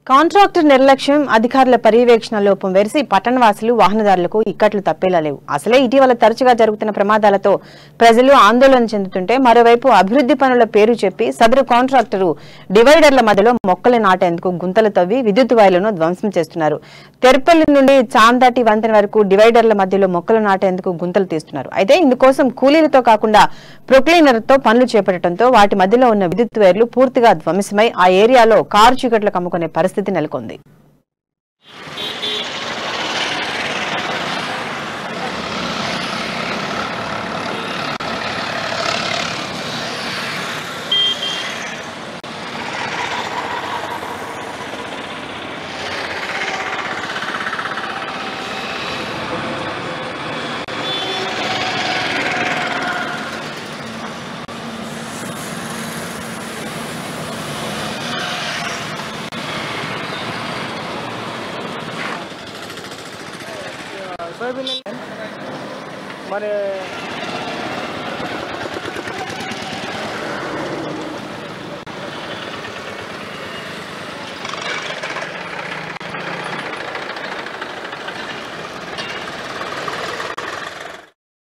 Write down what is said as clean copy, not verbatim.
Contractor నిర్లక్ష్యం అధికారుల పర్యవేక్షణ లోపం వెరిసి పట్టణవాసులు వాహనదారులకు ఇక్కట్లు తప్పేలా లేవు. అసలే ఇటీవల తరచుగా జరుగుతున్న ప్రమాదాలతో ప్రజలు ఆందోళన చెందుతుంటే మరోవైపు అభివృద్ధి పనుల పేరు చెప్పి సదరు కాంట్రాక్టరు డివైడర్ల మధ్యలో మొక్కలు నాటేందుకు గుంతలు తవ్వి విద్యుత్ వైర్లను ధ్వంసం చేస్తున్నారు. తెర్పల్లి నుండి చాందాటి వంతెన వరకు డివైడర్ల మధ్యలో మొక్కలు నాటేందుకు గుంతలు తీస్తున్నారు. అయితే ఇందుకోసం కూలీలతో కాకుండా ప్రొక్లీనర్తో పనులు చేపట్టడంతో వాటి మధ్యలో ఉన్న విద్యుత్ వైర్లు పూర్తిగా ధ్వంసమై ఆ ఏరియాలో కారు చీకట్లు కమ్ముకునే పరిస్థితి నెలకొంది. सोयाबीन